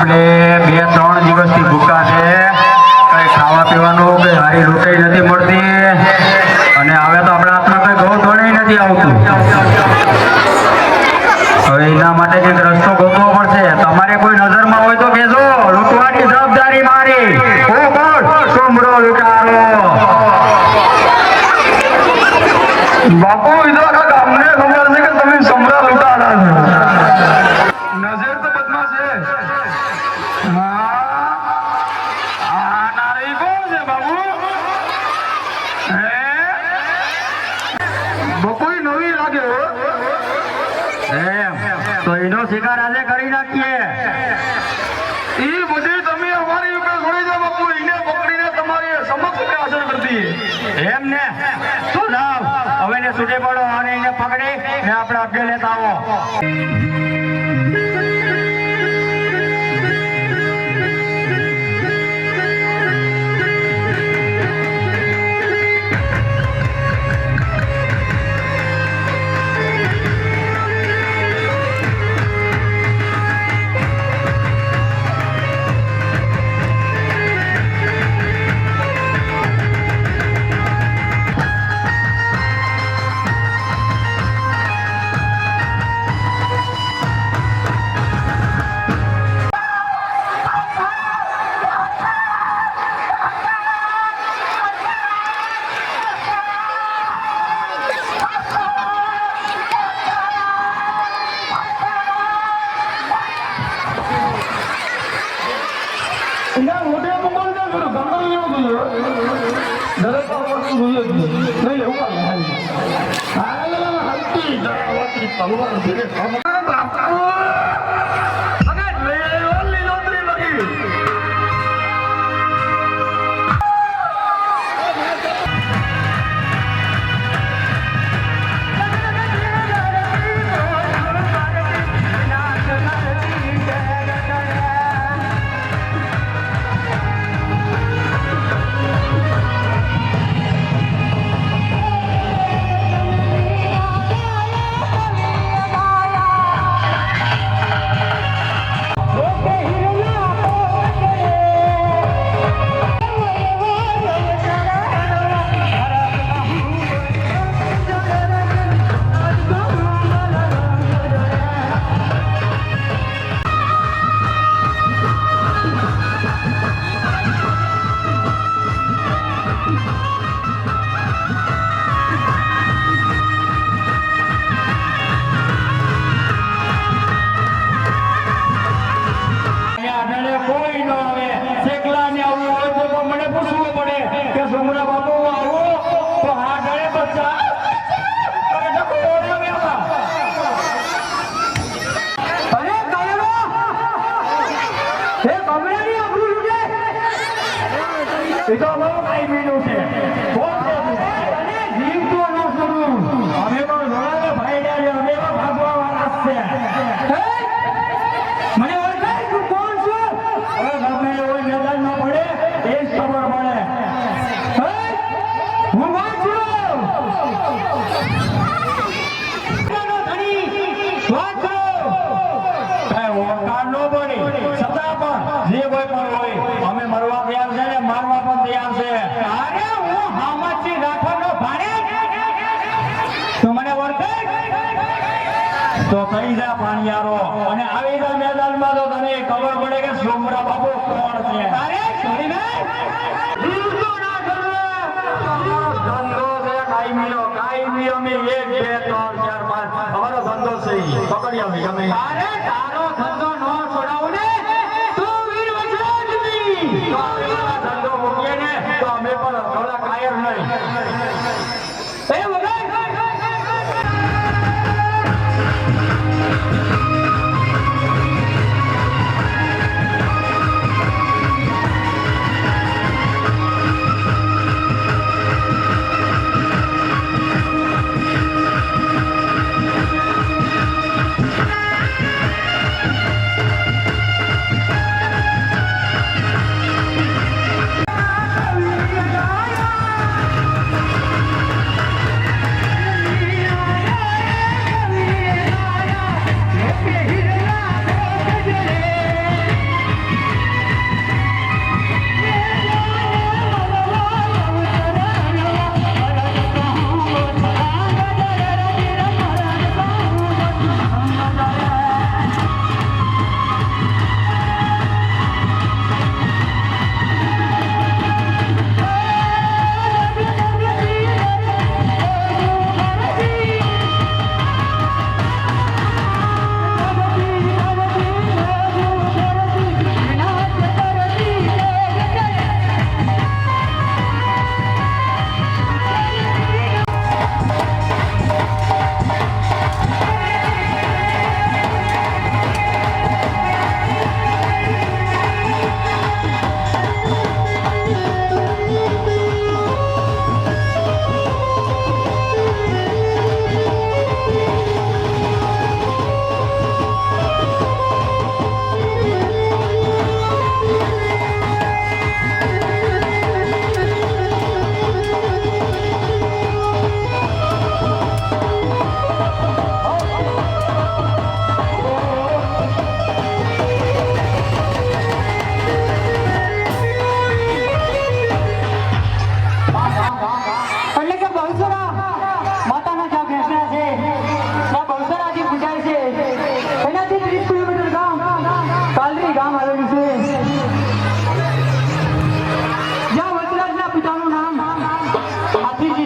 આપણે 2-3 દિવસથી ભૂખા છે, કઈ ખાવા પીવાનું કઈ હારી રોટી નથી મળતી અને હવે તો આપણા હાથમાં કઈ ઘઉં ધોણી નથી આવતું. હવે એના માટે કંઈક રસ્તો ગોતવો પડશે. તમારે કોઈ નજરમાં હોય તો કહેજો. લૂંટવાની જવાબદારી મારી. હું કોણ? સુમરો લૂંટારો. બાપુ ઇધર ગામને ખબર છે કે તમે સમરા લૂંટારા છો. નજર તો બદમાશ છે. આ નારી કોણ છે બાબુ? બકોઈ નવી લાગે હો. એમ તો એનો શિકાર આજે કરી નાખીએ. એ બધી તમે અમારી ઉપર છોડી દો બાપુ. એને પકડીને તમારી સમક્ષ અસર કરતી એમ ને. તો જાવ હવે ને છૂટે પડો અને એને પકડી ને આપણે અગ્ગે લેતા આવો. તો થઈ જા પાણીયારો અને આવી જા મેદાનમાં તો તને ખબર પડે કે સોમરા બાપુ કોણ છે. અરે છોડી દે ધંધો ના કરો. ધંધો છે કાયમી અમે 1 2 3 4 5 અમારો ધંધો છે પકડી આવી ગમે. અરે તારો ધંધો નો છોડાવ ને તું વીર વચરાજની તો ધંધો મૂકીએ ને તો અમે પણ થોડા કાયર નહીં.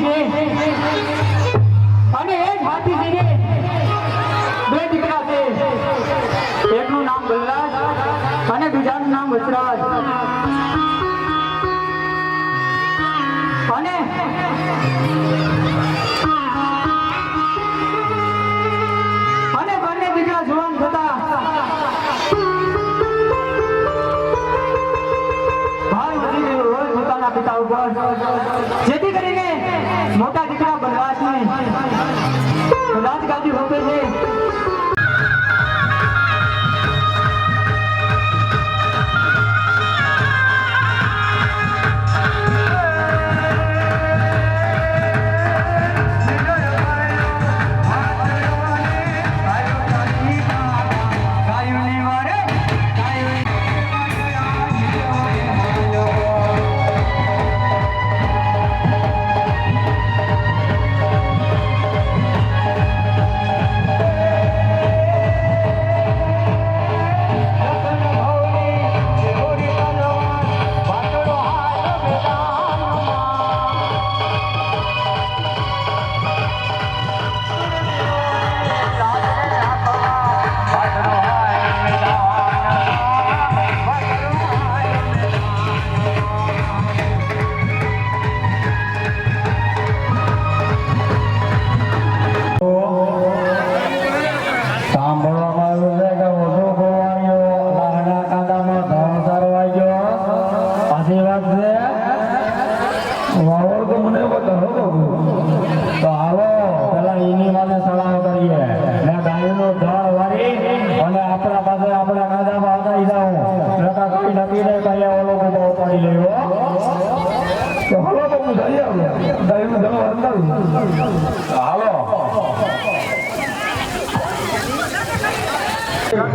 છે અને એ જ હાથી છે બે દીકરા છે એકનું નામ બલરાજ અને બીજાનું નામ વચરાજ અને બંને દીકરા જુવાન થતા ભાઈ વધી ગયો હોય પોતાના પિતા ઉપર જેથી કરીને મોટા દીકરા બલરાજને રાજગાદી સોંપે છે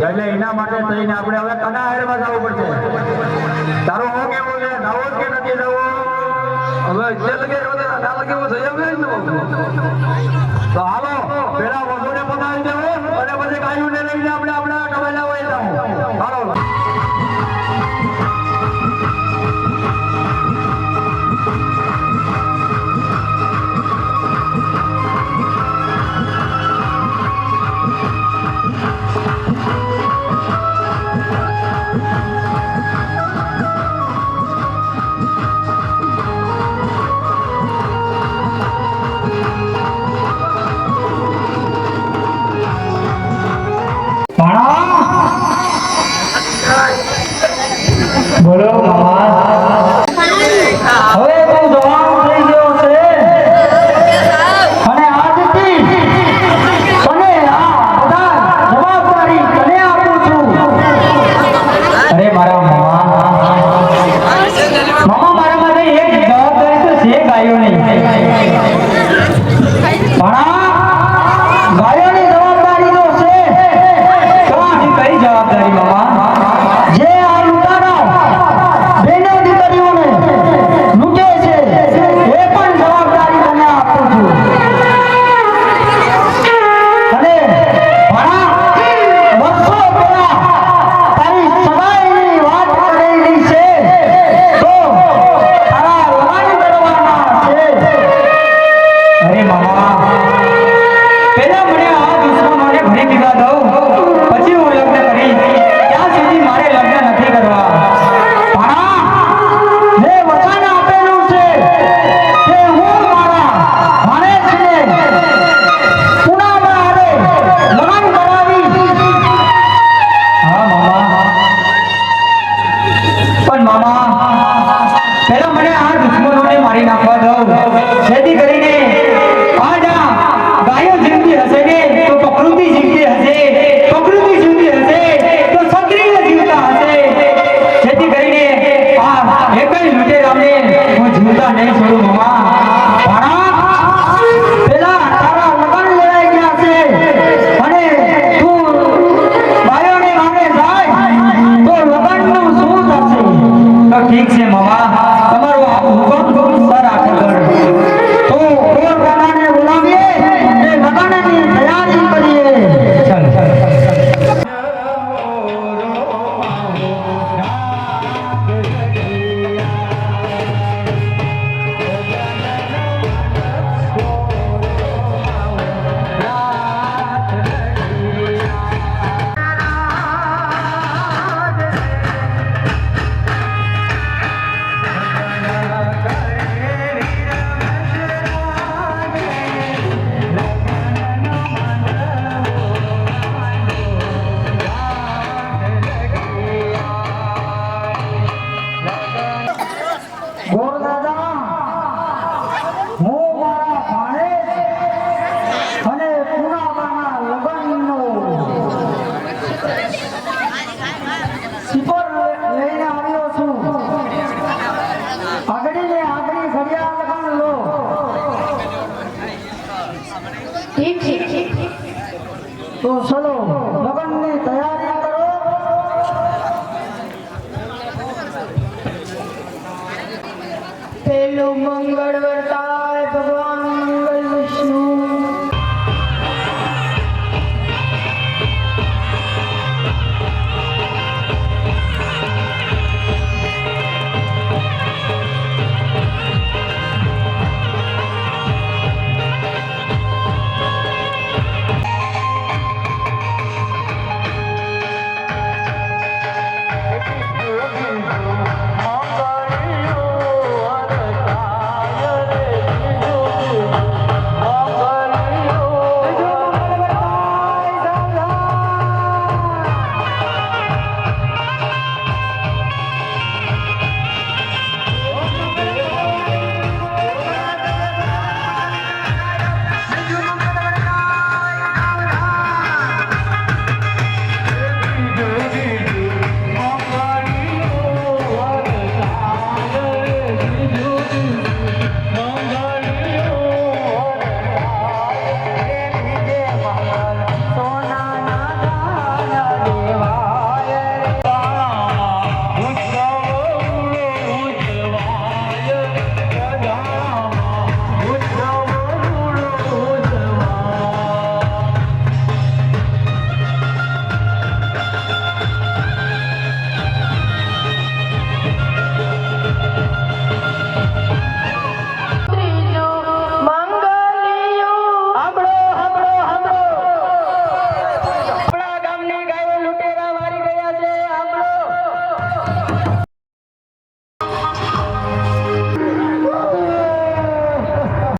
એટલે એના માટે થઈને આપણે હવે કનાહેરમાં જવું પડશે. તારું હું કેવું છે, નવો કે નથી નવો? હવે જે લગે ના લગે એવું થઈ આવે ને તો હાલો પેલા વધુને બનાવી દેવું અને પછી ગાયુંને લઈને આપણે આપણા કમાયેલા હોય જવું. હાલો બોલો હવે તું જવાન થઈ ગયો છે અને આજથી તને આ બધા જવાબદારી તને આપું છું. અરે મારા મામા મારા માટે એક જવાબદારી તો છે ગાયોની પણ ગાયોની જવાબદારી તો છે તો આની કઈ જવાબદારી મામા જે આ લૂંટારો બેનો દીકરીઓને લૂંટે છે એ પણ જવાબદારી તને આપું છું. અને ઘણા વર્ષો પહેલા તારી સગાઈની વાત કરેલી છે તો તારા લગ્ન કરવાના છે. અરે મામા પહેલા મને આ દુશ્મનોને ભરી દીધા દઉં પછી હું લગ્ન કરીશ. ત્યાં સુધી મારે લગ્ન નથી કરવા. મેં વચન આપેલું છે કે હું મારા માણસને પુનામાં આવે લગ્ન કરાવીશ. હા મામા પણ મામા પહેલા મને આ દુશ્મનોને મારી નાખવા દઉં જેથી કરીને આજ આ ગાયો જીવતી હશે ને તો પ્રકૃતિ જીવતી હશે, પ્રકૃતિ જીવતી હશે તો ક્ષત્રિય જીવતા હશે. જેથી કરીને આ એકઈ લૂંટેરાને હું જીવતા નહીં છોડું મામા. પેલા તારા લગ્ન લેવાઈ ગયા છે અને તું બાયોને માગે જાય તો લગ્નનું શું થશે? તો ઠીક છે મામા, તમારો આ હુકમ સર આગળ તો કોરખાનાને બોલાવીએ અને લગ્નની તૈયારી કરીએ. ચાલ ઠીક છે તો ચલો લગ્નની તૈયારી